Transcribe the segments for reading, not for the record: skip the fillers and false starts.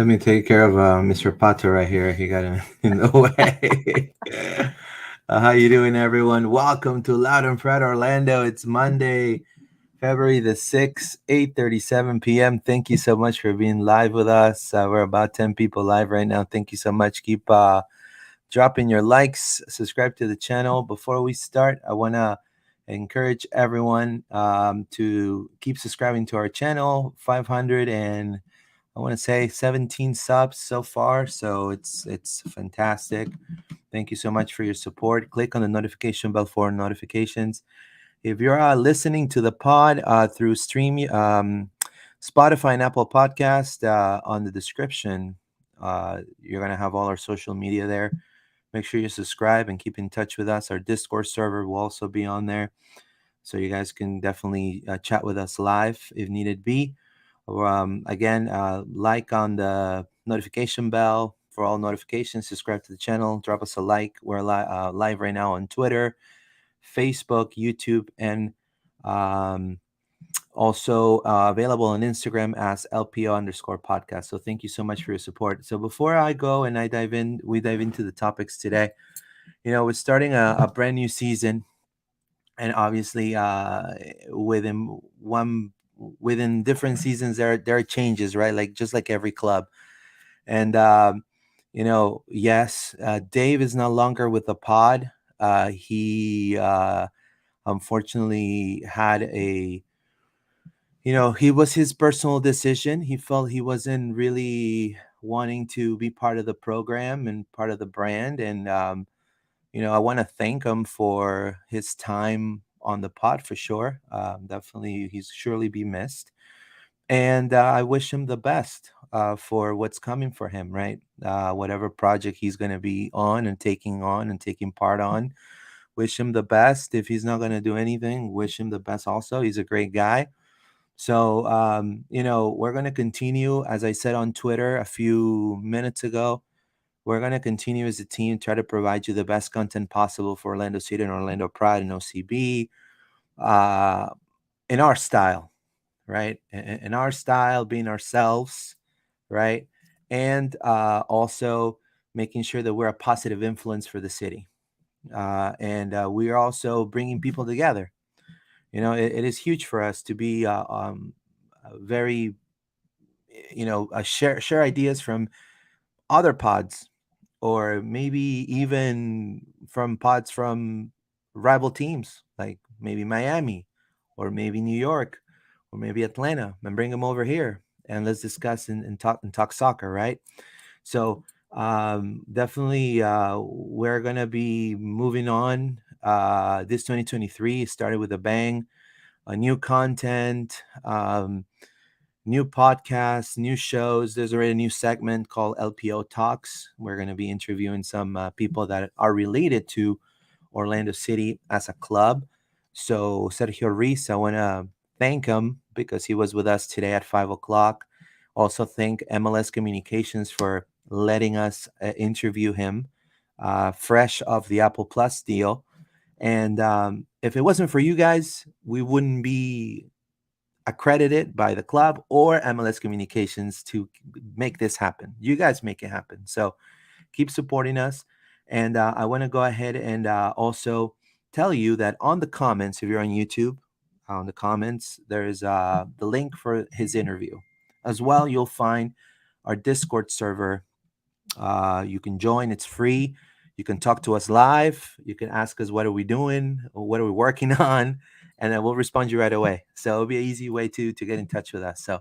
Let me take care of Mr. Pato right here. He got in the way. How you doing, everyone? Welcome to Loud and Fred Orlando. It's Monday, February the 6th, 8:37 p.m. Thank you so much for being live with us. We're about 10 people live right now. Thank you so much. Keep dropping your likes, subscribe to the channel. Before we start, I want to encourage everyone to keep subscribing to our channel. 500 and I want to say 17 subs so far, so it's fantastic. Thank you so much for your support. Click on the notification bell for notifications. If you're listening to the pod through Stream, Spotify and Apple Podcast, on the description, you're gonna have all our social media there. Make sure you subscribe and keep in touch with us. Our Discord server will also be on there, so you guys can definitely chat with us live if needed be. Again, like on the notification bell for all notifications. Subscribe to the channel. Drop us a like. We're live right now on Twitter, Facebook, YouTube, and um, also available on Instagram as LPO_podcast. So thank you so much for your support. So before I go and we dive into the topics today. We're starting a brand new season, and obviously, within one within different seasons, there are changes, right? Like just like every club, and yes, Dave is no longer with the pod. He unfortunately had a he was his personal decision. He felt he wasn't really wanting to be part of the program and part of the brand. And I want to thank him for his time on the pod for sure. Definitely, he's surely be missed. And I wish him the best for what's coming for him, right? Whatever project he's going to be on and taking part on. Wish him the best. If he's not going to do anything, wish him the best also. He's a great guy. So, we're going to continue, as I said on Twitter a few minutes ago. We're going to continue as a team, try to provide you the best content possible for Orlando City and Orlando Pride and OCB uh, in our style, right? In our style, being ourselves, right? And also making sure that we're a positive influence for the city. And we are also bringing people together. It is huge for us to be very, share ideas from other pods, or maybe even from pods from rival teams, like maybe Miami, or maybe New York, or maybe Atlanta, and bring them over here and let's discuss and talk soccer, right? So definitely, we're gonna be moving on. This 2023 started with a bang, a new content. New podcasts, new shows. There's already a new segment called LPO Talks. We're going to be interviewing some people that are related to Orlando City as a club. So Sergio Reese, I want to thank him because he was with us today at 5 o'clock. Also thank MLS Communications for letting us interview him, fresh off the Apple Plus deal. And if it wasn't for you guys, we wouldn't be accredited by the club or MLS Communications to make this happen. You guys make it happen. So keep supporting us. And I want to go ahead and also tell you that on the comments, if you're on YouTube, on the comments, there's the link for his interview. As well, you'll find our Discord server. You can join, it's free. You can talk to us live. You can ask us, what are we doing? Or what are we working on? And then we'll respond you right away. So it'll be an easy way to get in touch with us. So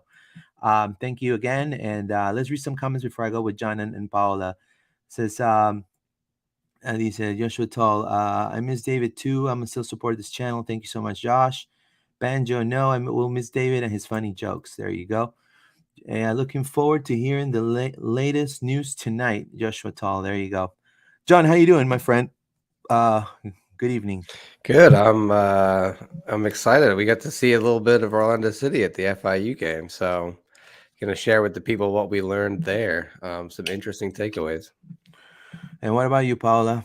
thank you again. And let's read some comments before I go with John and Paola. It says, and he said, Joshua Tall, I miss David too. I'm still support this channel. Thank you so much, Josh. Banjo, no, I will miss David and his funny jokes. There you go. And looking forward to hearing the latest news tonight, Joshua Tall. There you go. John, how you doing, my friend? Good evening. Good. I'm excited. We got to see a little bit of Orlando City at the FIU game, so gonna share with the people what we learned there. Some interesting takeaways. And what about you, Paula?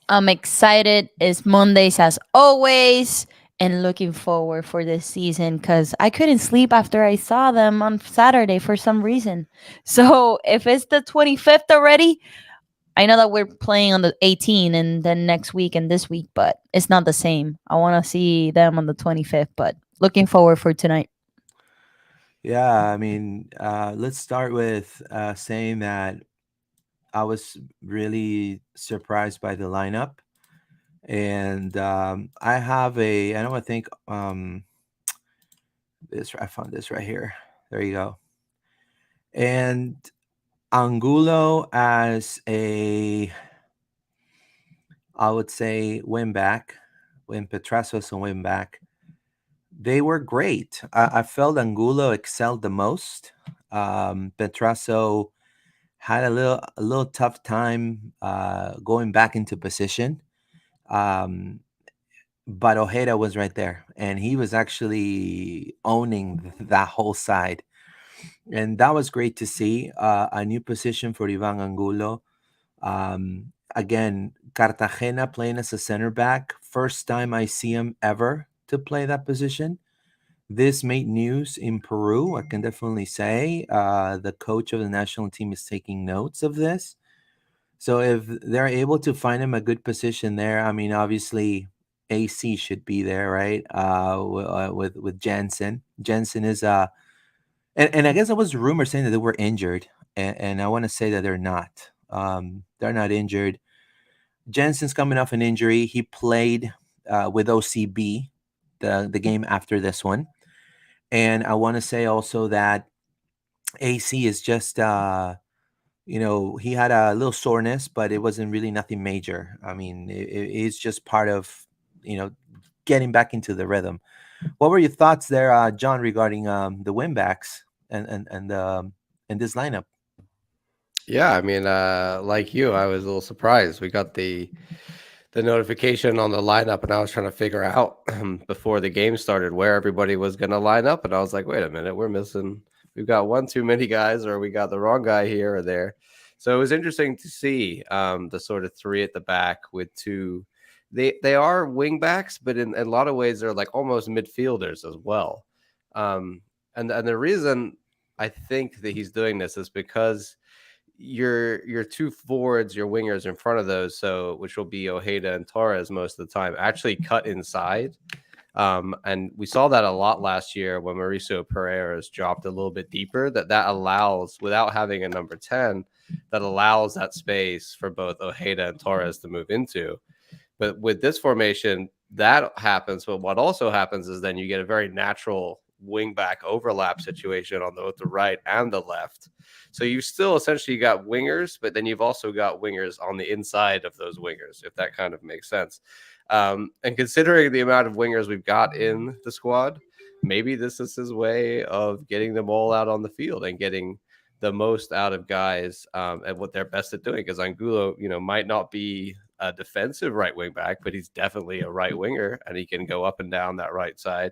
I'm excited. It's Mondays as always. and looking forward for this season because I couldn't sleep after I saw them on Saturday for some reason. So if it's the 25th already, I know that we're playing on the 18th and then next week and this week, but it's not the same. I want to see them on the 25th, but looking forward for tonight. Yeah, I mean, let's start with saying that I was really surprised by the lineup. And I have a, I don't want to think, this, I found this right here. There you go. And Angulo as a, I would say, win back, when Petrasos and win back, they were great. I felt Angulo excelled the most. Petraso had a little tough time going back into position. Um, but Ojeda was right there, and he was actually owning that whole side, and that was great to see. A new position for Ivan Angulo. Again, Cartagena playing as a center back. First time I see him ever to play that position. This made news in Peru. I can definitely say the coach of the national team is taking notes of this. So if they're able to find him a good position there, I mean, obviously AC should be there, right? With Jensen. Jensen is and I guess there was rumor saying that they were injured, and I want to say that they're not. They're not injured. Jensen's coming off an injury. He played with OCB the game after this one, and I want to say also that AC is just he had a little soreness, but it wasn't really nothing major. I mean, it's just part of you know getting back into the rhythm. What were your thoughts there, John, regarding the win backs and this lineup? Yeah, I mean, like you, I was a little surprised. We got the notification on the lineup, and I was trying to figure out before the game started where everybody was going to line up, and I was like, wait a minute, we're missing. We've got one too many guys, or we got the wrong guy here or there. So it was interesting to see the sort of three at the back with two. They are wing backs, but in a lot of ways they're like almost midfielders as well. Um, and the reason I think that he's doing this is because your two forwards, your wingers in front of those, so which will be Ojeda and Torres most of the time, actually cut inside. And we saw that a lot last year when Mauricio Pereira's dropped a little bit deeper. That allows, without having a number 10, that allows that space for both Ojeda and Torres to move into. But with this formation, that happens. But what also happens is then you get a very natural wing back overlap situation on both the right and the left. So you still essentially got wingers, but then you've also got wingers on the inside of those wingers, if that kind of makes sense. And considering the amount of wingers we've got in the squad, maybe this is his way of getting them all out on the field and getting the most out of guys at what they're best at doing. Because Angulo, might not be a defensive right wing back, but he's definitely a right winger and he can go up and down that right side.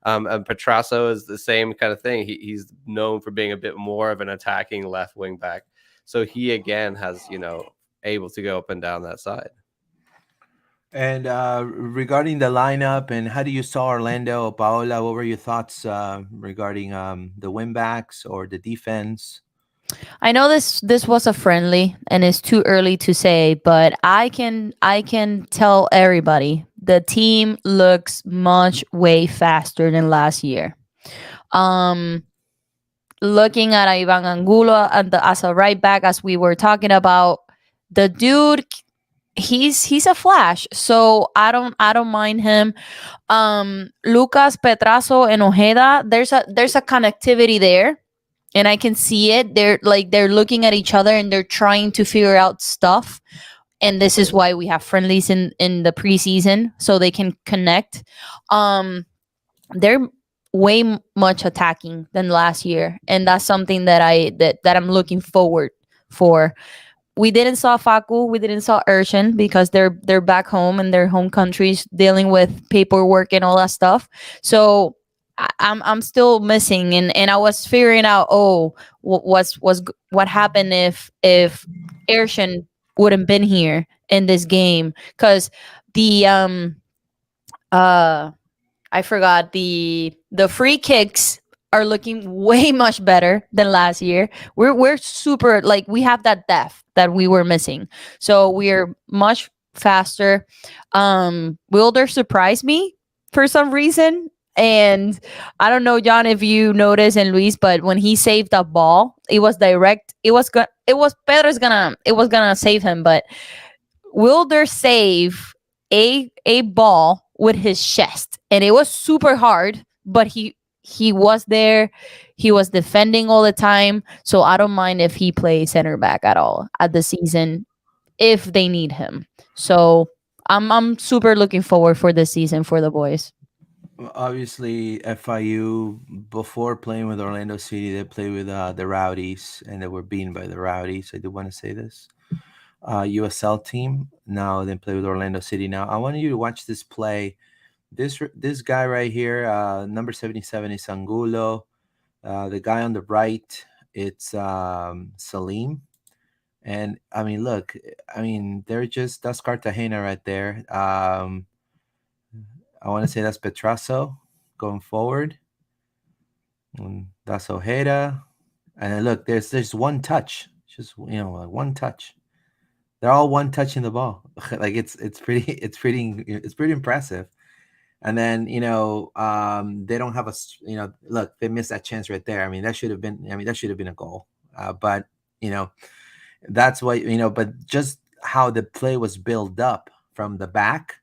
And Petrasso is the same kind of thing. He's known for being a bit more of an attacking left wing back. So he again has, able to go up and down that side. And regarding the lineup and how do you saw Orlando or Paola, what were your thoughts regarding the win backs or the defense? I know this was a friendly and it's too early to say, but I can tell everybody the team looks much way faster than last year. Um Looking at Ivan Angulo and as a right back as we were talking about, the dude he's a flash. So I don't mind him. Lucas Petraso and Ojeda, there's a connectivity there and I can see it. They're looking at each other and they're trying to figure out stuff. And this is why we have friendlies in the preseason so they can connect. They're much attacking than last year, and that's something that I'm looking forward for. We didn't saw Faku, we didn't saw Urshan because they're back home in their home countries dealing with paperwork and all that stuff. So I'm still missing, and I was figuring out what happened if Urshan wouldn't been here in this game because the I forgot the free kicks are looking way much better than last year. We're super, like, we have that depth that we were missing. So we're much faster. Wilder surprised me for some reason. And I don't know, John, if you noticed, and Luis, but when he saved that ball, it was direct. It was Pedro's gonna. It was gonna save him, but Wilder save a ball with his chest, and it was super hard, but he was there. He was defending all the time, so I don't mind if he plays center back at all at the season if they need him. So I'm super looking forward for this season for the boys. Obviously, FIU before playing with Orlando City, they played with the Rowdies, and they were beaten by the Rowdies. I do want to say this. USL team. Now they play with Orlando City. Now I want you to watch this play. This guy right here, number 77 is Angulo. The guy on the right, it's Salim. And I mean, look, I mean, they're just that's Cartagena right there. I want to say that's Petrasso going forward. And that's Ojeda. And then look, there's one touch, just like one touch. They're all one touching the ball. Like it's pretty impressive. And then they don't have look, they missed that chance right there. I mean that should have been a goal. But you know that's what But just how the play was built up from the back,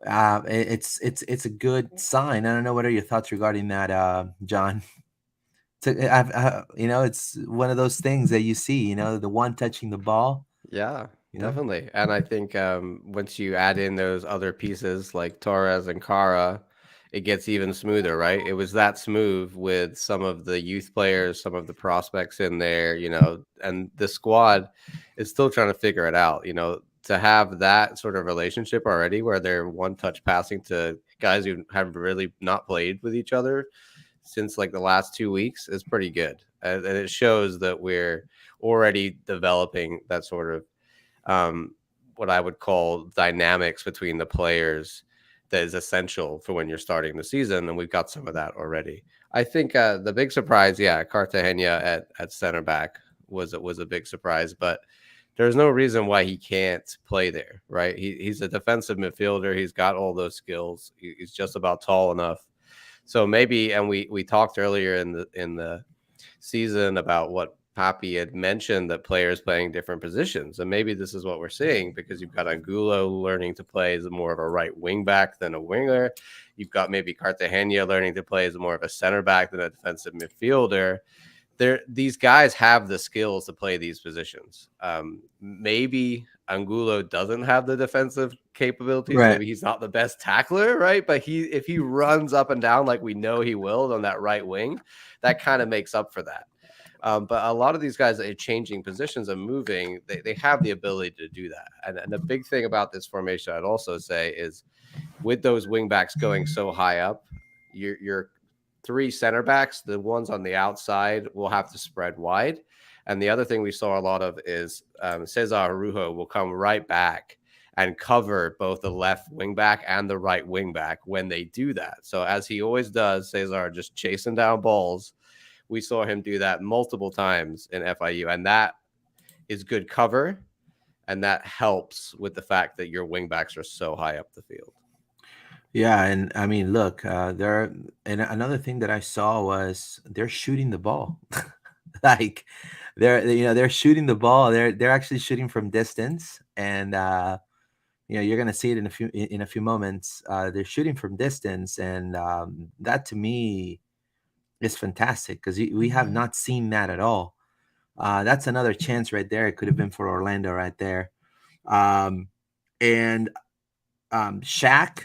it's a good sign. I don't know what are your thoughts regarding that, John. It's one of those things that you see. The one touching the ball. Yeah, You know. definitely. And I think once you add in those other pieces like Torres and Cara, it gets even smoother, right? It was that smooth with some of the youth players, some of the prospects in there, and the squad is still trying to figure it out, to have that sort of relationship already where they're one touch passing to guys who have really not played with each other since like the last 2 weeks is pretty good. And it shows that we're already developing that sort of what I would call dynamics between the players that is essential for when you're starting the season. And we've got some of that already. I think the big surprise, Cartagena at center back was a big surprise, but there's no reason why he can't play there, right? He's a defensive midfielder. He's got all those skills. He's just about tall enough. So maybe, and we talked earlier in the season about what Papi had mentioned, that players playing different positions, and maybe this is what we're seeing because you've got Angulo learning to play as more of a right wing back than a winger. You've got maybe Cartagena learning to play as more of a center back than a defensive midfielder. These guys have the skills to play these positions. Maybe Angulo doesn't have the defensive capabilities. Right. Maybe he's not the best tackler, right? But if he runs up and down like we know he will on that right wing, that kind of makes up for that. But a lot of these guys that are changing positions and moving, they have the ability to do that. And the big thing about this formation, I'd also say, is with those wing backs going so high up, your three center backs, the ones on the outside, will have to spread wide. And the other thing we saw a lot of is Cesar Arujo will come right back and cover both the left wing back and the right wing back when they do that. So as he always does, Cesar just chasing down balls. We saw him do that multiple times in FIU, and that is good cover, and that helps with the fact that your wing backs are so high up the field. Yeah, and I mean, look, and another thing that I saw was they're shooting the ball. Like they're shooting the ball. They're actually shooting from distance, and you're gonna see it in a few moments. They're shooting from distance, and that to me is fantastic because we have not seen that at all. That's another chance right there. It could have been for Orlando right there. And Shaq,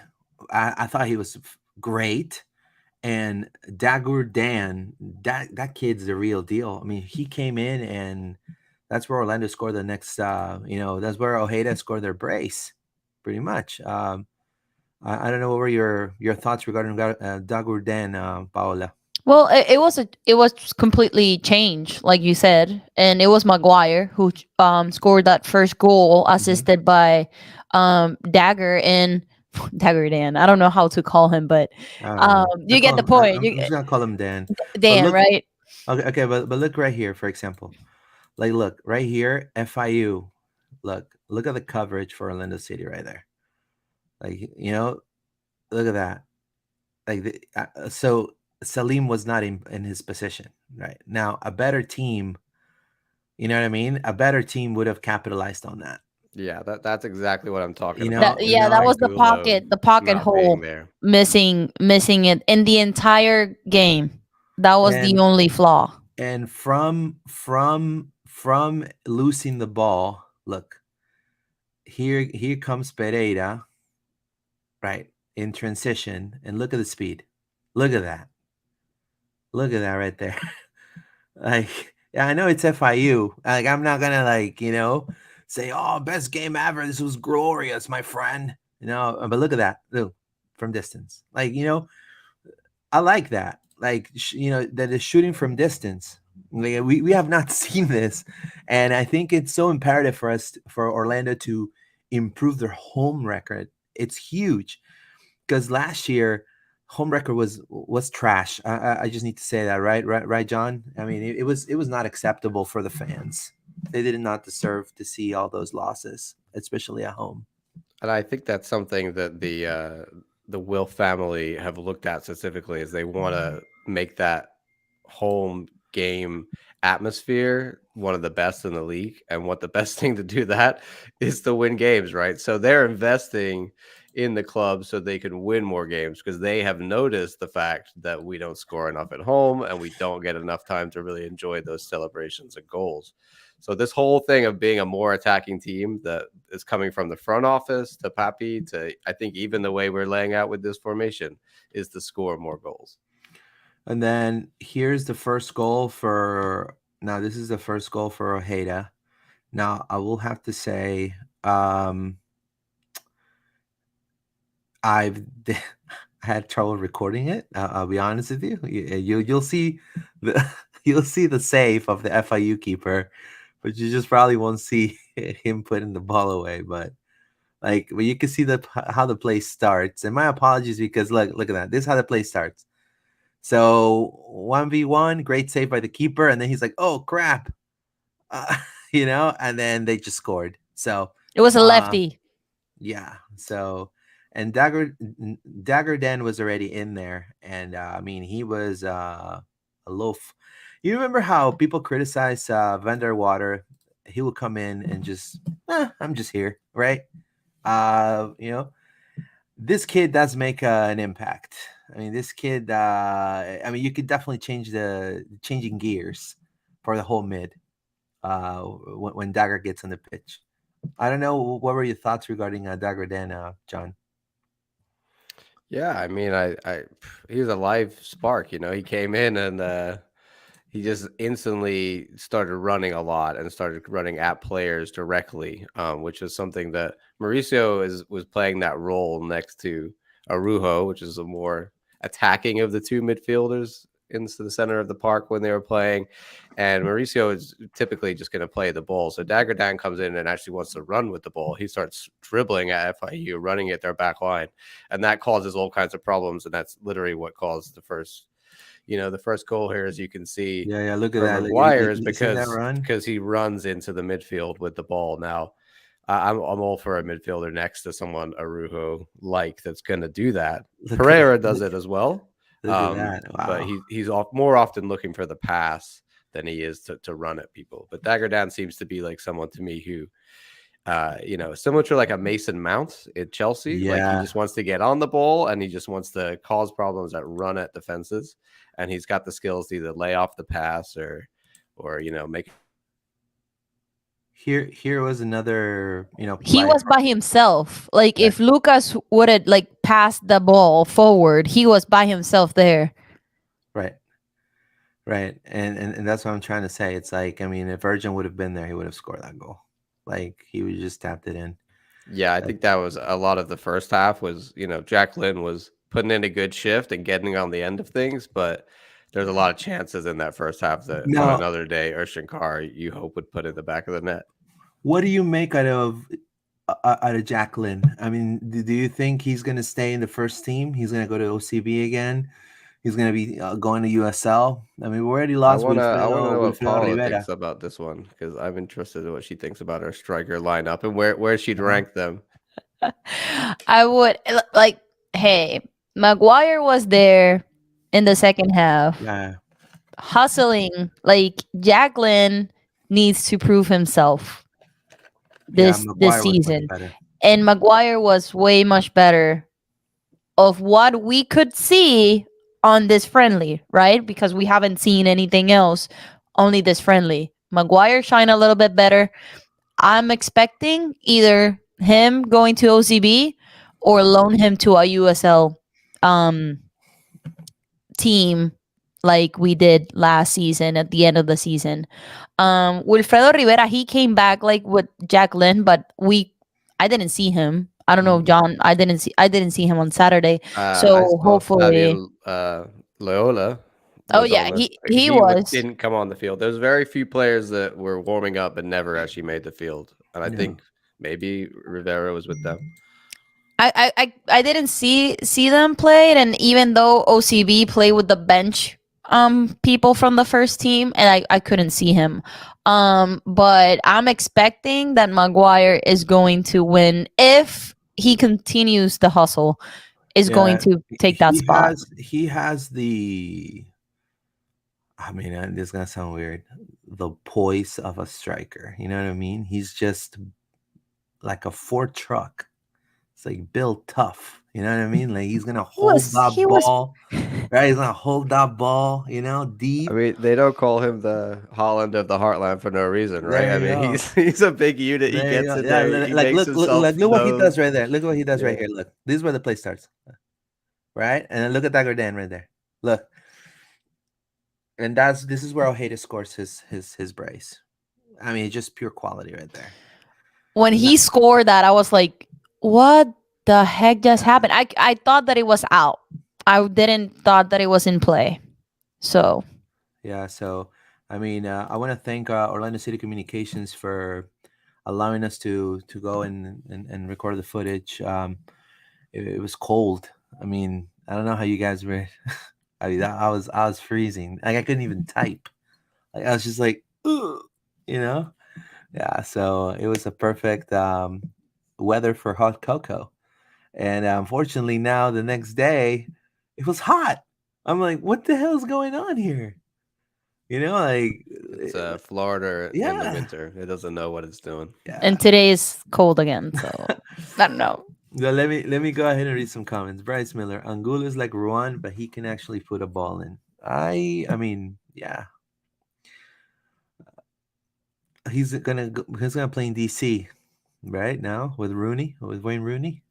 I thought he was great. And Dagur Dan, that kid's the real deal. I mean, he came in, and that's where Orlando scored the next. That's where Ojeda scored their brace, pretty much. I don't know what were your thoughts regarding Dagur Dan, Paola. Well, it was completely changed, like you said, and it was Maguire who scored that first goal, assisted by Dagger. And Dagger Dan. I don't know how to call him, but I don't know. I you get call the him. point. I'm just gonna call him Dan. But Dan, look, right? okay, but look right here, for example. Like, look right here, FIU. Look at the coverage for Orlando City right there. Like, look at that. Like, so Salim was not in his position right now. A better team, you know what I mean? A better team would have capitalized on that. Yeah, that's exactly what I'm talking You That know, about you with yeah, that know, was Angulo the pocket not being hole there. missing it in the entire game. That was the and only flaw. and from losing the ball, look here comes Pereira, right, in transition, and look at the speed. Look at that. Look at that right there. Like, yeah, I know it's FIU. Like, I'm not gonna say, "Oh, best game ever. This was glorious, my friend." But look at that, look, from distance. Like, I like that. Like, that is shooting from distance. Like, we have not seen this, and I think it's so imperative for us, for Orlando, to improve their home record. It's huge because last year home record was trash. I just need to say that, right, John. I mean, it was not acceptable for the fans. They did not deserve to see all those losses, especially at home. And I think that's something that the Will family have looked at specifically is they want to make that home game atmosphere one of the best in the league. And what the best thing to do that is to win games, right? So they're investing in the club so they can win more games because they have noticed the fact that we don't score enough at home and we don't get enough time to really enjoy those celebrations and goals. So this whole thing of being a more attacking team that is coming from the front office to Papi to I think even the way we're laying out with this formation is to score more goals. And then here's the first goal for now. This is the first goal for Ojeda. Now I will have to say, I've had trouble recording it. I'll be honest with you. You'll see the you'll see the save of the FIU keeper, but you just probably won't see him putting the ball away. But you can see how the play starts. And my apologies because look at that. This is how the play starts. So 1v1, great save by the keeper, and then he's like, "Oh crap," and then they just scored. So, It was a uh, lefty. yeah. So, and Dagger Den was already in there, and I mean, he was a loaf. You remember how people criticize Vander Water? He would come in and just, I'm just here, right? Uh, you know, this kid does make an impact. I mean, this kid. I mean, you could definitely changing gears for the whole mid. When Dagger gets on the pitch. I don't know. What were your thoughts regarding Dagger Dan, John? Yeah, I mean, I he was a live spark. He came in and he just instantly started running a lot and started running at players directly, which is something that Mauricio was playing that role next to Arujo, which is a more attacking of the two midfielders into the center of the park when they were playing. And Mauricio is typically just going to play the ball. So Dagger Dan comes in and actually wants to run with the ball. He starts dribbling at FIU, running at their back line. And that causes all kinds of problems. And that's literally what caused the first goal here, as you can see Yeah, yeah. Look at from that. McGuire, is You seen that because run? he runs into the midfield with the ball. Now, I'm all for a midfielder next to someone Arujo that's going to do that. Look at Pereira that. does it as well, Look at that. but Wow. he's more often looking for the pass than he is to run at people. But Dagger Dan seems to be like someone to me who similar to like a Mason Mount at Chelsea. Like he Yeah. just wants to get on the ball and he just wants to cause problems that run at defenses. And he's got the skills to either lay off the pass or make. Here was another, He play. was by himself. Like Right, if Lucas would have like passed the ball forward, he was by himself there. right, right. And that's what I'm trying to say. It's like, I mean, if Virgin would have been there, he would have scored that goal. Like, he would just tapped it in. Yeah, I Uh, think that was a lot of the first half was, Jack Lynn was putting in a good shift and getting on the end of things, but there's a lot of chances in that first half that on Now, another day, Urshankar, you hope would put in the back of the net. what do you make out of? out of Jacqueline? I mean, do you think he's going to stay in the first team? He's going to go to OCB again? He's going to be going to USL? I mean, we already lost I wanna know what Wilfredo Paula Rivera. thinks about this one because I'm interested in what she thinks about her striker lineup and where she'd Uh-huh. rank them. I would like, hey, Maguire was there in the second half, Yeah, hustling. Like Jacqueline needs to prove himself yeah. this Maguire was much season, better. and Maguire was way much better of what we could see on this friendly, right? Because we haven't seen anything else, only this friendly. Maguire shine a little bit better. I'm expecting either him going to OCB or loan him to a USL um, team like we did last season at the end of the season. Wilfredo Rivera, he came back like with Jack Lynn, but I didn't see him. I don't know, Mm. John. I didn't see him on Saturday. I So saw hopefully, Flavio Loyola oh was yeah, on the he was. didn't come on the field. There's very few players that were warming up and never actually made the field, and I Yeah, think maybe Rivera was with them. I didn't see them play, and even though OCB played with the bench people from the first team, and I couldn't see him. But I'm expecting that Maguire is going to win if he continues the hustle, is going yeah. to take that spot. He has the. I mean, this is gonna sound weird. The poise of a striker. You know what I mean? He's just like a Ford truck. It's like built tough. You know what I mean? Like he's gonna hold that He was ball, right? He's gonna hold that ball, I deep. mean, they don't call him the Holland of the Heartland for no reason, right? There I you mean, go. he's a big unit. He There you gets go. in Yeah, there. He like makes himself look what he does known. right there. Look what he does right Yeah. here. Look, this is where the play starts, right? And then look at that Gordon right there. Look, and this is where Ojeda scores his brace. I mean, just pure quality right there. when No, he scored that, I was like, what the heck just happened? I thought that it was out. I didn't thought that it was in play. So yeah, so I mean, I want to thank Orlando City Communications for allowing us to go and record the footage. It was cold. I mean, I don't know how you guys were. I mean, I was freezing. Like I couldn't even type. Like I was just like, "Ugh," you know. Yeah, so it was a perfect weather for hot cocoa. And unfortunately, now the next day, it was hot. I'm like, what the hell is going on here? You know, like, It's Florida in the yeah, winter. It doesn't know what it's doing. and yeah. today is cold again. So I don't know. So let me go ahead and read some comments. Bryce Miller, Angulo is like Ruan, but he can actually put a ball in. I mean, yeah, he's gonna play in DC right now with Rooney with Wayne Rooney.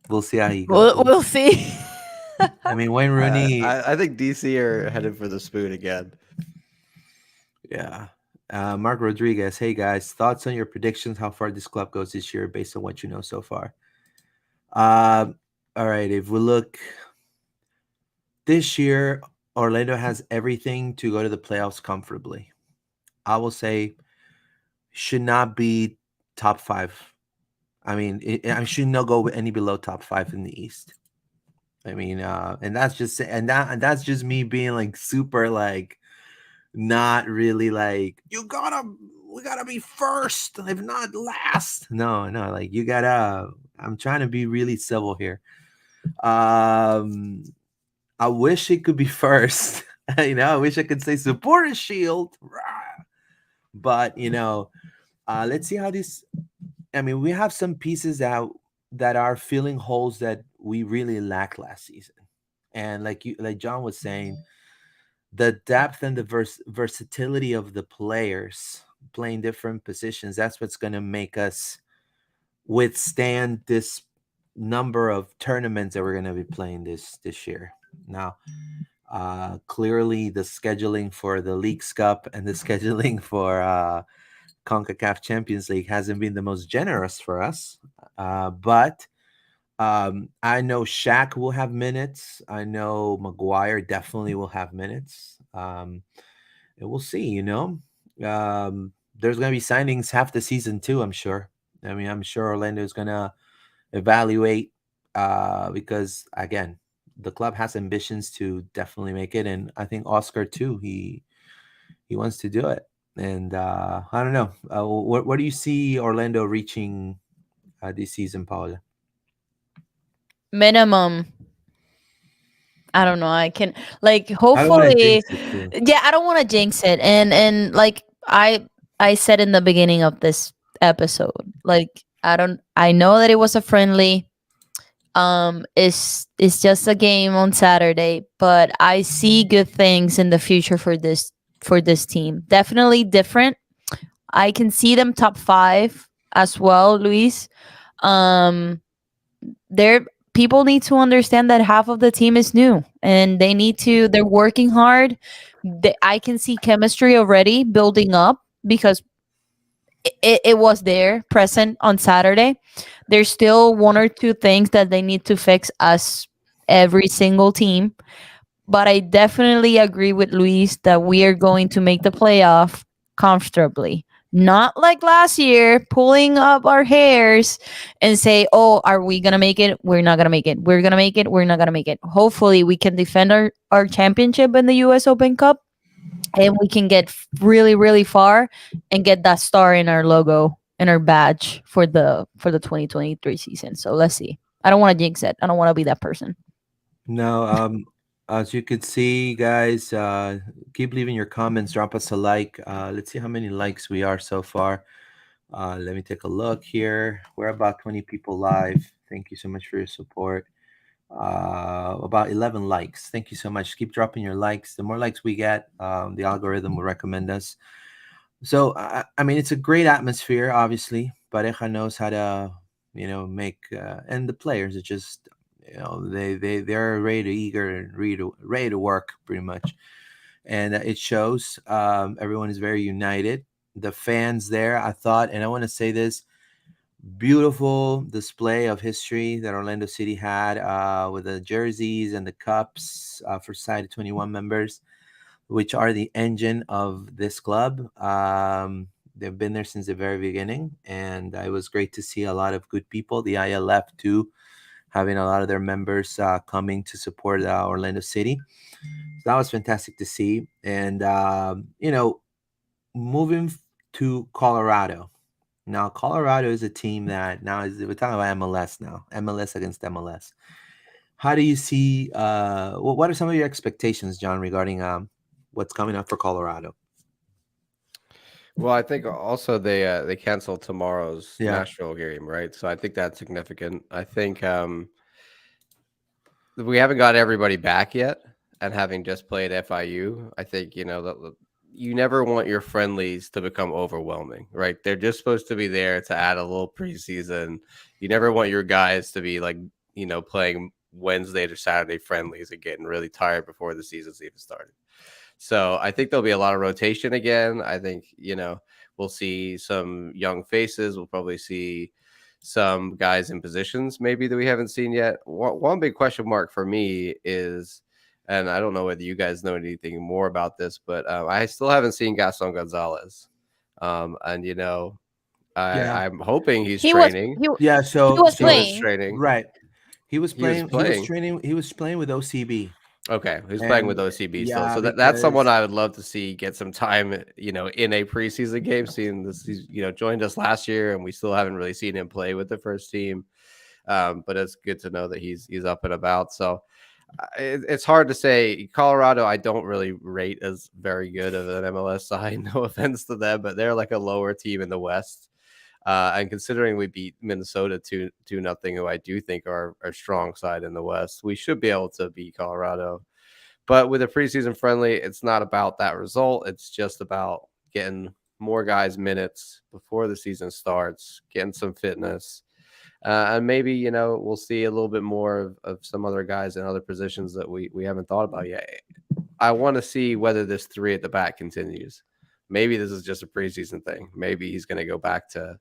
We'll see how he goes. We'll see. I mean, Wayne Rooney, I think DC are headed for the spoon again. yeah. Mark Rodriguez, hey guys, thoughts on your predictions? How far this club goes this year, based on what you know so far? Um, all right. If we look this year, Orlando has everything to go to the playoffs comfortably. I will say should not be top five. I mean, I should not go any below top five in the East. I mean, and that's just me being like super like not really like we gotta be first, if not last. No, no, like you gotta. I'm trying to be really civil here. Um, I wish it could be first. I wish I could say supporter shield, rah. But let's see how this. I mean, we have some pieces that are filling holes that we really lacked last season, and like John was saying, the depth and the versatility of the players playing different positions. That's what's going to make us withstand this number of tournaments that we're going to be playing this year. Now, clearly, the scheduling for the Leagues Cup and the scheduling for CONCACAF Champions League hasn't been the most generous for us. But I know Shaq will have minutes. I know Maguire definitely will have minutes. And we'll see. There's going to be signings half the season too, I'm sure. I mean, I'm sure Orlando is gonna evaluate because again, the club has ambitions to definitely make it, and I think Oscar too. He wants to do it, and I don't know. What do you see Orlando reaching this season, Paula? Minimum, I don't know. I can, like, I don't want to hopefully, jinx it too. yeah. I don't want to jinx it, and like I said in the beginning of this episode, like I don't. I know that it was a friendly. It's just a game on Saturday, but I see good things in the future for this team. Definitely different. I can see them top five as well, Luis. Um, there people need to understand that half of the team is new and they're working hard. I can see chemistry already building up because it was there present on Saturday. There's still one or two things that they need to fix as every single team, but I definitely agree with Luis that we are going to make the playoff comfortably. Not like last year, pulling up our hairs and say, "Oh, are we gonna make it? We're not gonna make it. We're gonna make it. We're not gonna make it." Hopefully, we can defend our championship in the U.S. Open Cup, and we can get really, really far and get that star in our logo and our badge for the 2023 season. So let's see. I don't want to jinx it. I don't want to be that person. No, as you could see, guys, keep leaving your comments. Drop us a like. Let's see how many likes we are so far. Let me take a look here. We're about 20 people live. Thank you so much for your support. About 11 likes. Thank you so much. Keep dropping your likes. The more likes we get, the algorithm will recommend us. So, I mean, it's a great atmosphere, obviously. Pareja knows how to, make, and the players are just, they're ready to eager and ready to work pretty much. And it shows. Everyone is very united. The fans there, I thought, and I want to say this, beautiful display of history that Orlando City had with the jerseys and the cups for side 21 members, which are the engine of this club. They've been there since the very beginning, and it was great to see a lot of good people. The ILF too, having a lot of their members coming to support Orlando City. So that was fantastic to see. And moving to Colorado. Now, Colorado is a team that now we're talking about MLS now, MLS against MLS. How do you see? What are some of your expectations, John, regarding what's coming up for Colorado? Well, I think also they canceled tomorrow's Yeah, Nashville game, right? So I think that's significant. I think we haven't got everybody back yet, and having just played FIU, I think you never want your friendlies to become overwhelming, right? They're just supposed to be there to add a little preseason. You never want your guys to be like playing Wednesday to Saturday friendlies and getting really tired before the season's even started. So I think there'll be a lot of rotation again. I think, we'll see some young faces. We'll probably see some guys in positions maybe that we haven't seen yet. One big question mark for me is, and I don't know whether you guys know anything more about this, but I still haven't seen Gaston Gonzalez. And, yeah, I'm hoping he's He was training. he, yeah. he So, was He was playing. training. right, he was He was playing. He was playing. training. He was playing with OCB, Okay, who's playing and with OCB still? yeah, So that's someone because I would love to see get some time, in a preseason game. Seeing this, he's joined us last year, and we still haven't really seen him play with the first team. But it's good to know that he's up and about. So it's hard to say. Colorado, I don't really rate as very good of an MLS side. No offense to them, but they're like a lower team in the West. And considering we beat Minnesota 2-0, who I do think are a strong side in the West, we should be able to beat Colorado. But with a preseason friendly, it's not about that result. It's just about getting more guys minutes before the season starts, getting some fitness. And maybe, we'll see a little bit more of some other guys in other positions that we haven't thought about yet. I want to see whether this three at the back continues. Maybe this is just a preseason thing. Maybe he's going to go back to,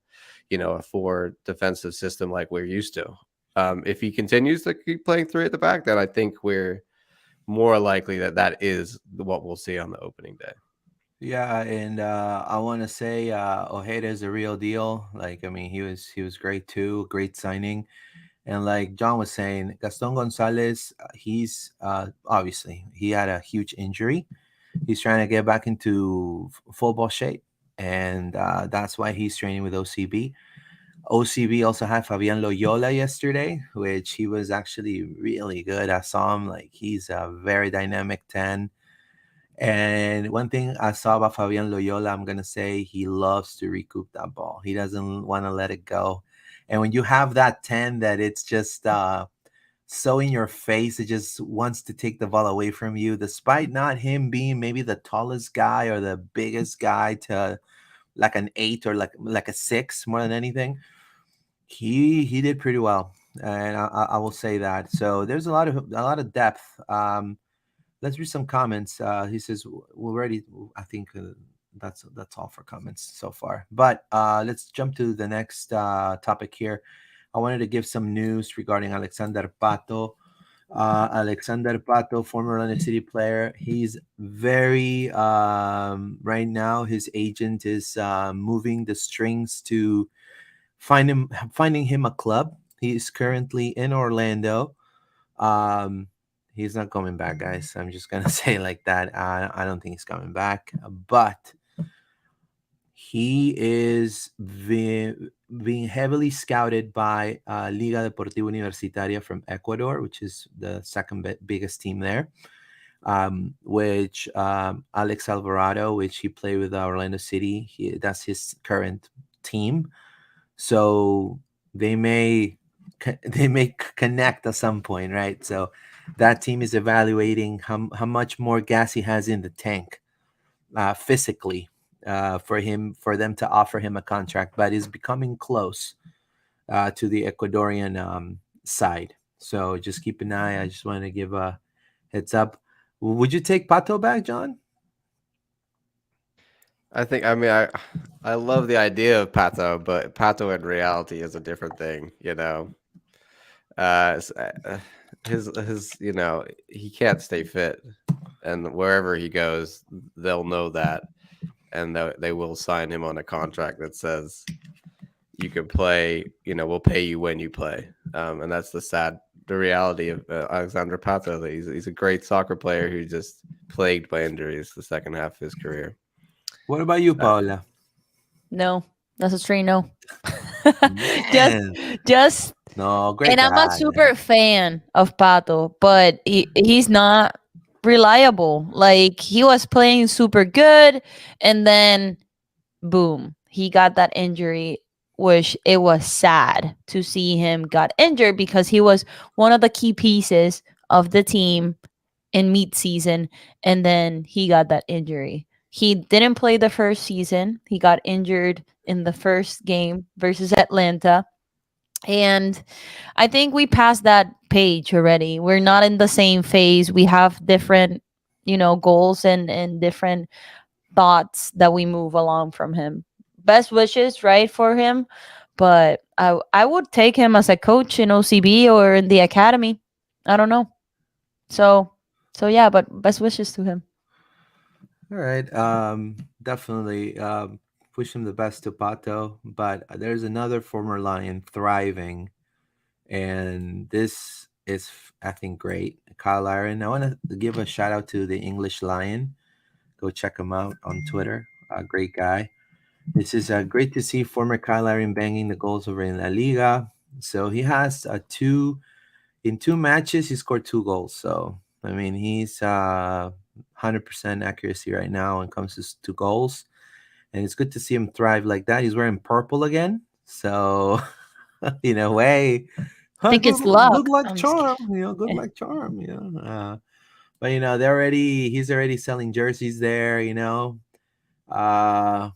a four defensive system like we're used to. If he continues to keep playing three at the back, then I think we're more likely that is what we'll see on the opening day. Yeah, and I want to say Ojeda is a real deal. Like, I mean, he was great too, great signing. And like John was saying, Gaston Gonzalez, he's obviously he had a huge injury. He's trying to get back into football shape, and that's why he's training with OCB. OCB also had Fabian Loyola yesterday, which he was actually really good. I saw him like he's a very dynamic 10. And one thing I saw about Fabian Loyola, I'm gonna say he loves to recoup that ball. He doesn't want to let it go. And when you have that 10 that it's just so in your face, it just wants to take the ball away from you, despite not him being maybe the tallest guy or the biggest guy to like an 8 or like a 6 more than anything. He did pretty well, and I will say that. So there's a lot of depth. Let's read some comments. He says we're ready. I think that's all for comments so far. But let's jump to the next topic here. I wanted to give some news regarding Alexander Pato. Alexander Pato, former Orlando City player. He's very right now. His agent is moving the strings to finding him a club. He is currently in Orlando. Um, he's not coming back, guys. I'm just gonna say it like that. I don't think he's coming back, but he is being heavily scouted by Liga Deportiva Universitaria from Ecuador, which is the second biggest team there. Which Alex Alvarado, which he played with Orlando City, that's his current team. So they may connect at some point, right? So that team is evaluating how much more gas he has in the tank physically for them to offer him a contract, but is becoming close to the Ecuadorian side. So just keep an eye. I just want to give a heads up. Would you take Pato back, John? I mean, I love the idea of Pato, but Pato in reality is a different thing, you know. S- uh, uh, his he can't stay fit, and wherever he goes, they'll know that, and they will sign him on a contract that says you can play. We'll pay you when you play, and that's the reality of Alexander Pato. That he's a great soccer player who just plagued by injuries the second half of his career. What about you, Uh, Paula? No, that's a straight no. just Man, just no, great and I'm a guy, man. super fan of Pato, but he's not reliable. Like he was playing super good, and then boom, he got that injury. Which it was sad to see him got injured because he was one of the key pieces of the team in mid season, and then he got that injury. He didn't play the first season. He got injured in the first game versus Atlanta, and I think we passed that page already. We're not in the same phase. We have different, goals and different thoughts that we move along from him. Best wishes, right, for him. But I would take him as a coach in OCB or in the academy. I don't know. So so yeah, but best wishes to him. All right. Definitely wish him the best to Pato. But there's another former Lion thriving, and this is, I think, great. Kyle Aaron. I want to give a shout out to the English Lion. Go check him out on Twitter. A great guy. This is great to see former Kyle Aaron banging the goals over in La Liga. So he has in 2 matches he scored 2 goals. So I mean he's 100% accuracy right now when it comes to goals, and it's good to see him thrive like that. He's wearing purple again, so in a way, I think good it's luck. good luck I'm just charm. kidding. Good luck charm. But he's already selling jerseys there. Uh,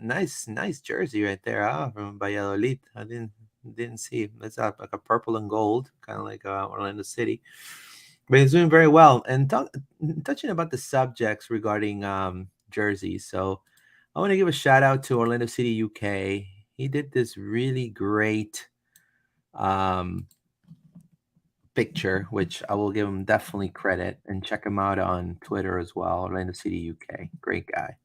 nice jersey right there, from Valladolid. I didn't see. It's like a purple and gold, kind of like Orlando City. But he's doing very well. And touching about the subjects regarding jerseys, so I want to give a shout out to Orlando City, UK. He did this really great um, picture, which I will give him definitely credit, and check him out on Twitter as well. Orlando City, UK, great guy.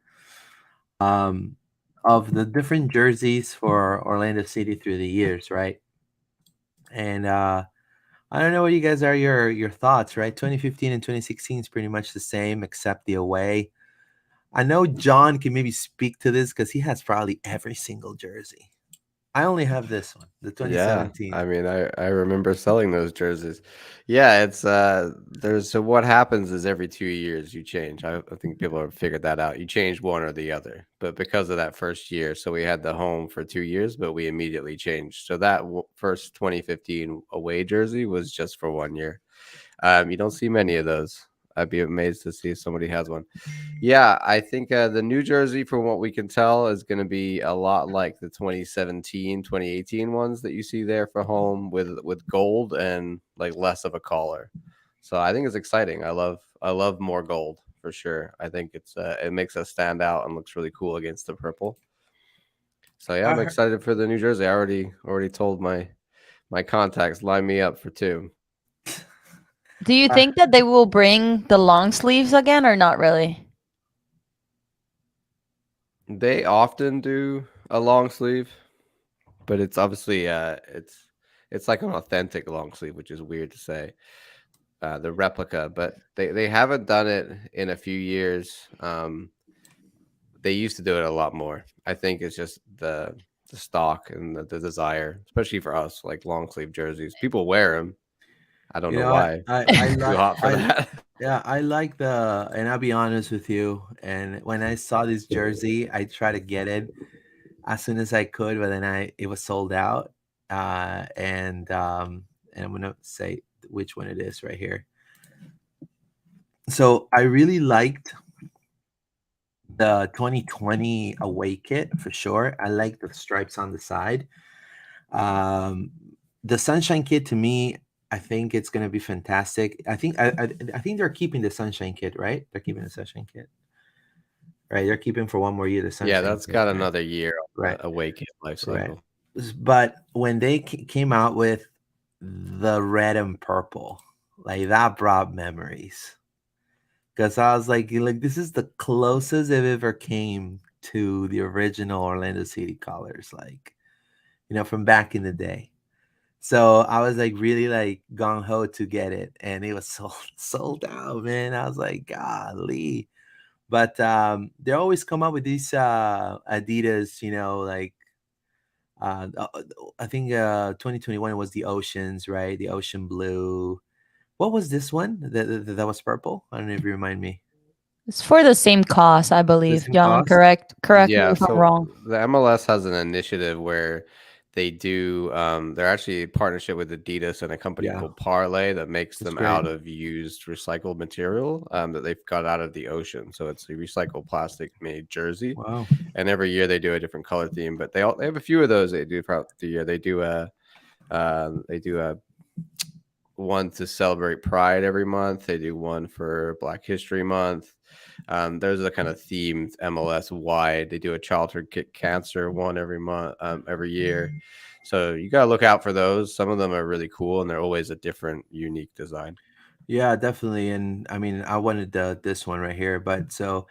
um, of the different jerseys for Orlando City through the years, right? And I don't know what you guys are your thoughts, right? 2015 and 2016 is pretty much the same except the away. I know John can maybe speak to this because he has probably every single jersey. I only have this one, the Yeah, 2017. I mean, I remember selling those jerseys. Yeah, it's there's so what happens is every 2 years you change. I think people have figured that out. You change one or the other, but because of that first year, so we had the home for 2 years, but we immediately changed. So that first 2015 away jersey was just for 1 year. You don't see many of those. I'd be amazed to see if somebody has one. Yeah, I think the New Jersey, from what we can tell, is going to be a lot like the 2017, 2018 ones that you see there for home with gold and like less of a collar. So I think it's exciting. I love more gold for sure. I think it makes us stand out and looks really cool against the purple. So yeah, I I'm heard, excited for the New Jersey. I already told my contacts line me up for two. Do you I, think that they will bring the long sleeves again or not really? They often do a long sleeve, but it's obviously it's like an authentic long sleeve, which is weird to say. The replica, but they haven't done it in a few years. They used to do it a lot more. I think it's just the stock and the desire, especially for us, like long sleeve jerseys. People wear them. I don't you know know, why. I It's too like hot for that. yeah, I like and I'll be honest with you. And when I saw this jersey, I tried to get it as soon as I could, but then it was sold out. And I'm gonna say which one it is right here. So I really liked the 2020 away kit for sure. I like the stripes on the side. Um, the Sunshine Kit to me, I think it's gonna be fantastic. I think they're keeping the Sunshine Kit, right? They're keeping the Sunshine Kit, right? They're keeping for one more year the Yeah, Sunshine that's Kit, got right? another year on Right, the awake life right. cycle. But when they came out with the red and purple, like that brought memories. Because I was like, this is the closest it ever came to the original Orlando City colors, like, from back in the day. So I was like really like gung ho to get it, and it was sold out, man. I was like, golly. But they always come up with these Adidas, like I think 2021 was the oceans, right? The ocean blue. What was this one that was purple? I don't know if you remind me. It's for the same cost, I The believe. same John, cost? correct me Yeah, if I'm so wrong. the MLS has an initiative where they're actually a partnership with Adidas and a company Yeah, called Parlay that makes it's them great. out of used recycled material that they've got out of the ocean. So it's a recycled plastic made jersey, Wow. and every year they do a different color theme. But they have a few of those they do throughout the year. They do a one to celebrate Pride every month. They do one for Black History Month. Those are the kind of themed MLS wide. They do a childhood cancer one every month, every year. So you gotta look out for those. Some of them are really cool, and they're always a different, unique design. Yeah, definitely. And I mean, I wanted this one right here, but so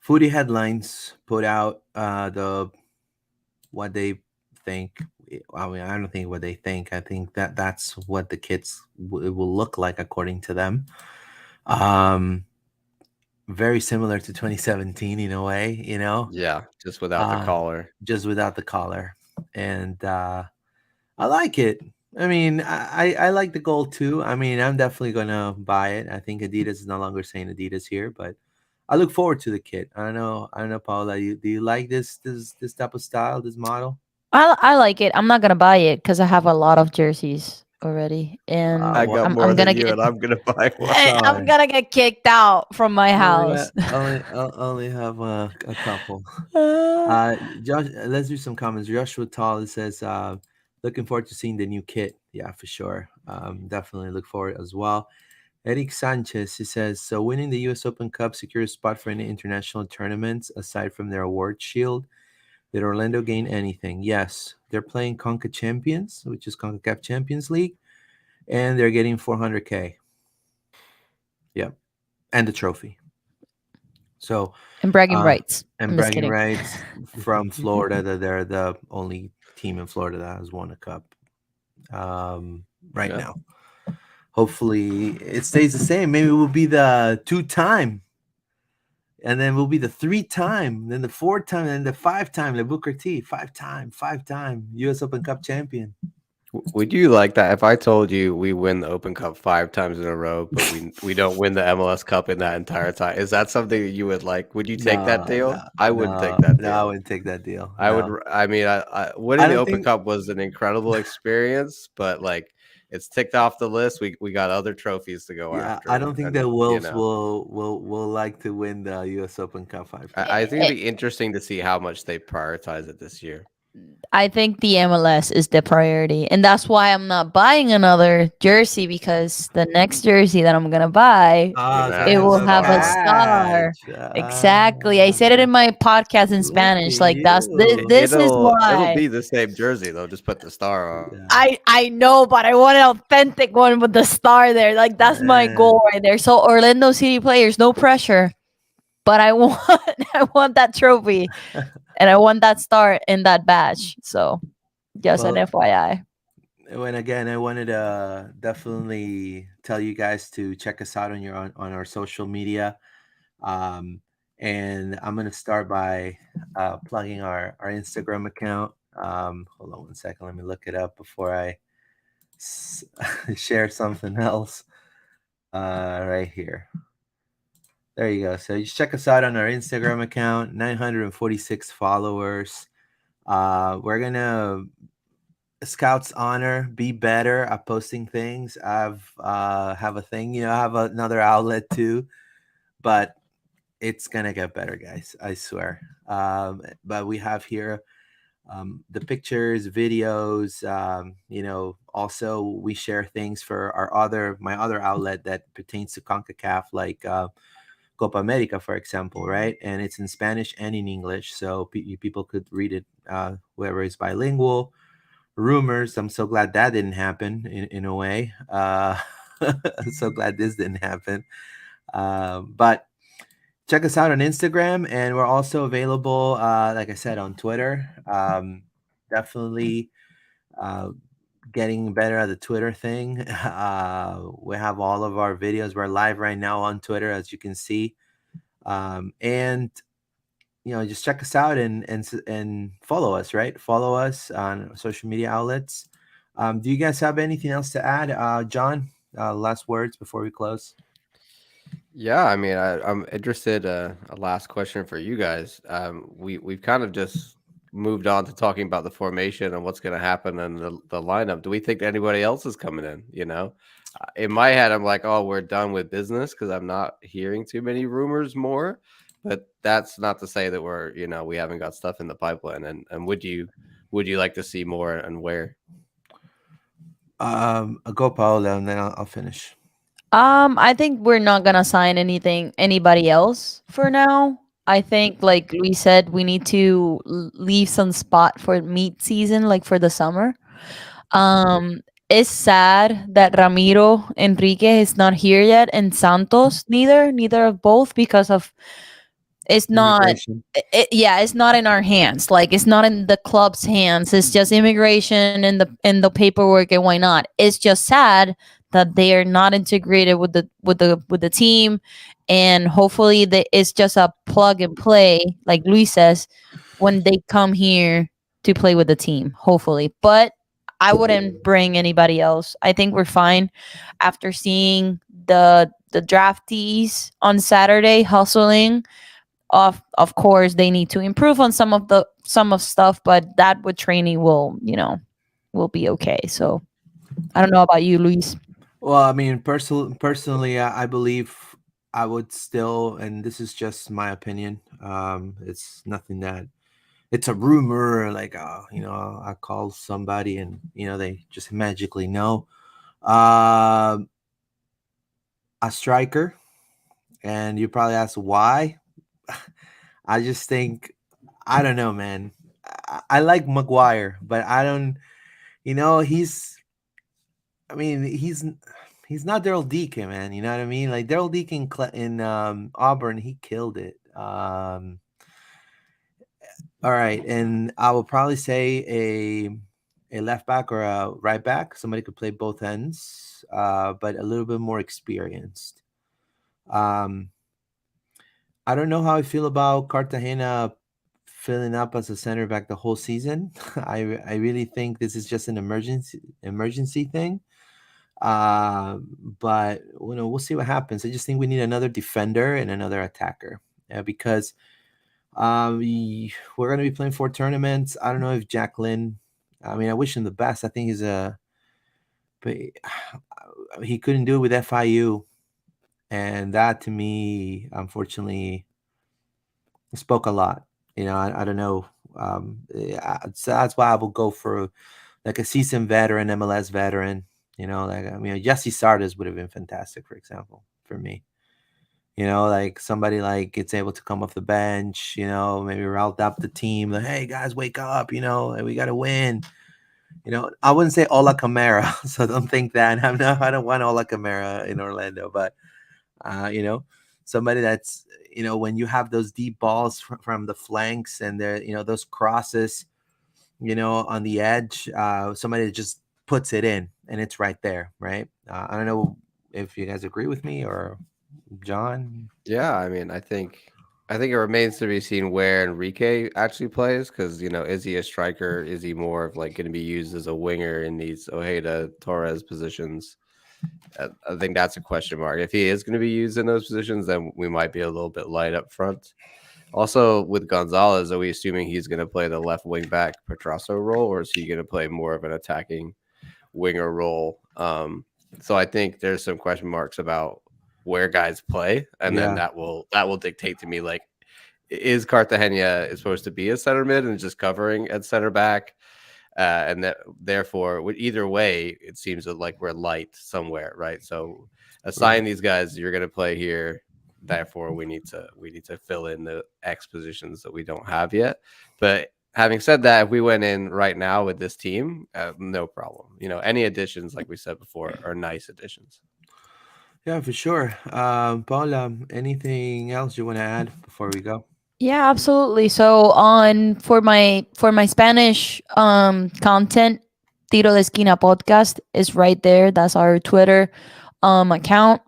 Foodie Headlines put out the what they think. I mean, I don't think what they think. I think that that's what the kits it will look like according to them. Um, very similar to 2017 in a way, Yeah, just without the uh, collar. just without the collar. And I like it. I mean, I like the gold too. I mean, I'm definitely gonna buy it. I think Adidas is no longer saying Adidas here, but I look forward to the kit. I don't know, Paula. Do you like this type of style, this model? I like it. I'm not gonna buy it because I have a lot of jerseys already, and I Well, got more I'm than gonna you, get and I'm gonna buy one. I'm sorry. gonna get kicked out from my house. I only have a couple. Uh, Josh, let's do some comments. Joshua Tall says, looking forward to seeing the new kit. Yeah, for sure. Definitely look forward as well. Eric Sanchez, he says, so winning the US Open Cup secures a spot for any international tournaments aside from their award shield. Did Orlando gain anything? Yes. They're playing CONCA Champions, which is CONCACAF Champions League, and they're getting 400K. Yep. And the trophy. So And bragging uh, rights. and I'm just bragging kidding. rights from Florida that they're the only team in Florida that has won a cup right Yeah. now. Hopefully, it stays the same. Maybe we'll be the two-time, and then we'll be the three-time, then the four-time, and the five-time. The Booker T, five-time U.S. Open Cup champion. Would you like that if I told you we win the Open Cup 5 times in a row, but we don't win the MLS Cup in that entire time? Is that something that you would like? Would you take that No, no, deal? I wouldn't take no, that no. I deal. wouldn't take that deal. I would. No, I mean, I winning the don't Open think. Cup was an incredible experience, but like it's ticked off the list. We got other trophies to go Yeah, I after, don't think the and Wolves will like to win the U.S. Open Cup five I times. think it'd be interesting to see how much they prioritize it this year. I think the MLS is the priority. And that's why I'm not buying another jersey, because the next jersey that I'm going to buy, You're Ah, gonna so have you it the have will a have a star. star. patch. Exactly. I said it in my podcast in Look at Spanish. Like It, you. this is it'll why. be the same jersey. They'll just put the star on. Yeah, I know, but I want an authentic one with the star there. Like that's my man. goal right there. So Orlando City players, no pressure, but I want I want that trophy and I want that star in that badge. So just an Well, FYI. when again, I wanted to definitely tell you guys to check us out on our social media. Um, and I'm gonna start by plugging our Instagram account. Hold on one second. Let me look it up before I s- share something else. Right here. There you go. So just check us out on our Instagram account. 946 followers. We're gonna Scout's honor be better at posting things. I've have a thing. I have another outlet too, but it's gonna get better, guys. I swear. But we have here the pictures, videos. Also we share things for my other outlet that pertains to Concacaf, like Copa America, for example, right? And it's in Spanish and in English, so people could read it. Whoever is bilingual. Rumors. I'm so glad that didn't happen. In a way, I'm so glad this didn't happen. But check us out on Instagram, and we're also available, like I said, on Twitter. Definitely uh, getting better at the Twitter thing. We have all of our videos. We're live right now on Twitter, as you can see. And just check us out and follow us. Right, follow us on social media outlets. Do you guys have anything else to add, John? Last words before we close. Yeah, I mean, I'm interested. A last question for you guys. We've kind of just moved on to talking about the formation and what's going to happen and the lineup. Do we think anybody else is coming in? In my head, I'm like, oh, we're done with business because I'm not hearing too many rumors more. But that's not to say that we haven't got stuff in the pipeline. And would you like to see more and where? I'll go Paola, and then I'll finish. I think we're not gonna sign anybody else for now. I think, like Luis said, we need to leave some spot for meet season, like for the summer. Um, it's sad that Ramiro Enrique is not here yet, and Santos neither of both, because of it's not Immigration. yeah, it's not in our hands. Like it's not in the club's hands. It's just immigration and the paperwork, and why not. It's just sad that they are not integrated with the team, and hopefully it's just a plug and play, like Luis says, when they come here to play with the team, hopefully. But I wouldn't bring anybody else. I think we're fine after seeing the draftees on Saturday hustling. Of course they need to improve on some of stuff, but that with training will be okay. So I don't know about you, Luis. Well, I mean, personally, I believe I would still, and this is just my opinion. It's nothing that it's a rumor, like I call somebody and they just magically know. Uh, a striker, and you probably ask why. I just think I don't know, man. I like Maguire, but I don't. He's. I mean, he's not Daryl Deacon, man. You know what I mean? Like Daryl Deacon in Auburn, he killed it. Um, all right, and I will probably say a left back or a right back. Somebody could play both ends, but a little bit more experienced. Um, I don't know how I feel about Cartagena filling up as a center back the whole season. I really think this is just an emergency thing. Uh, but we'll see what happens. I just think we need another defender and another attacker, because we're going to be playing 4 tournaments. I don't know if Jacqueline. I mean, I wish him the best. I think he's a, but he couldn't do it with FIU, and that to me, unfortunately, spoke a lot. I don't know. So that's why I will go for like a seasoned veteran, MLS veteran. Like I mean, Jesse Sardes would have been fantastic, for example, for me. Like somebody like gets able to come off the bench. Maybe route up the team. Like, hey guys, wake up! Like, we got to win. I wouldn't say Ola Camara, so don't think that. I don't want Ola Camara in Orlando, but uh, you know, somebody that's when you have those deep balls from the flanks and those crosses, on the edge, somebody that just puts it in and it's right there, right? I don't know if you guys agree with me or John. Yeah, I mean, I think it remains to be seen where Enrique actually plays because is he a striker? Is he more of like going to be used as a winger in these Ojeda Torres positions? I think that's a question mark. If he is going to be used in those positions, then we might be a little bit light up front. Also, with Gonzalez, are we assuming he's going to play the left wing back Petrasso role, or is he going to play more of an attacking winger role? So I think there's some question marks about where guys play, and then Yeah, that will dictate to me like is Cartagena is supposed to be a center mid and just covering at center back, and that therefore either way it seems like we're light somewhere, right? So right. assign these guys you're going to play here. Therefore, we need to fill in the X positions that we don't have yet. But having said that, if we went in right now with this team, no problem. Any additions, like we said before, are nice additions. Yeah, for sure. Paula, anything else you want to add before we go? Yeah, absolutely. So on for my Spanish content, Tiro de Esquina podcast is right there. That's our Twitter account.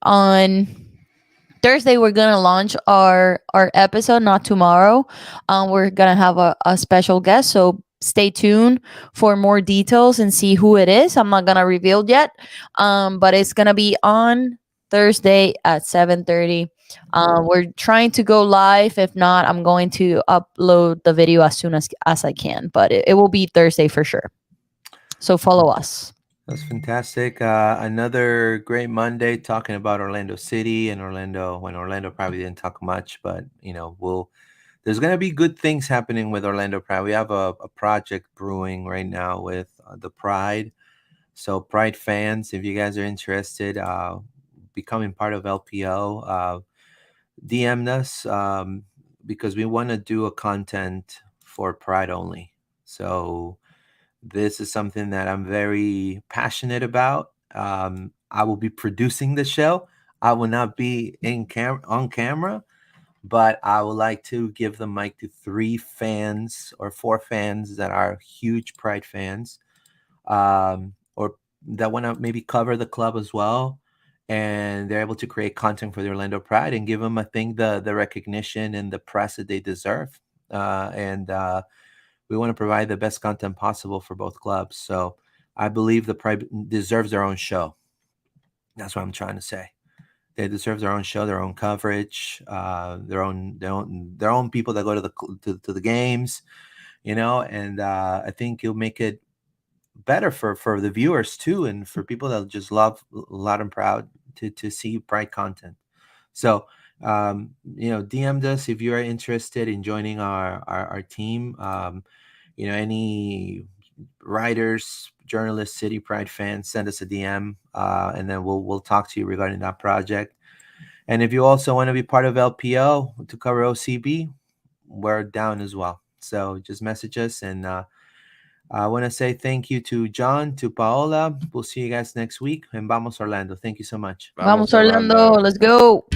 On Thursday we're gonna launch our episode, not tomorrow. We're gonna have a special guest, so stay tuned for more details and see who it is. I'm not gonna reveal yet, but it's gonna be on Thursday at 7:30. We're trying to go live. If not, I'm going to upload the video as soon as I can, but it will be Thursday for sure. So follow us. That's fantastic. Another great Monday talking about Orlando City and Orlando. When Orlando probably didn't talk much, but there's gonna be good things happening with Orlando Pride. We have a project brewing right now with the Pride. So Pride fans, if you guys are interested, becoming part of LPO, DM us, because we want to do a content for Pride only. So this is something that I'm very passionate about. I will be producing the show. I will not be on camera, but I would like to give the mic to 3 fans or 4 fans that are huge Pride fans, or that want to maybe cover the club as well. And they're able to create content for the Orlando Pride and give them, I think, the recognition and the press that they deserve. And we want to provide the best content possible for both clubs. So I believe the Pride deserves their own show. That's what I'm trying to say. They deserve their own show, their own coverage, their own people that go to the games, and I think it'll make it better for the viewers too, and for people that just love loud and proud to see Pride content. So DM'd us if you are interested in joining our team. Any writers, journalists, City Pride fans, send us a DM, and then we'll talk to you regarding that project. And if you also want to be part of LPO to cover OCB, we're down as well. So just message us, and I want to say thank you to John, to Paola. We'll see you guys next week. And vamos Orlando. Thank you so much. Vamos Vamos Orlando, Orlando. let's go.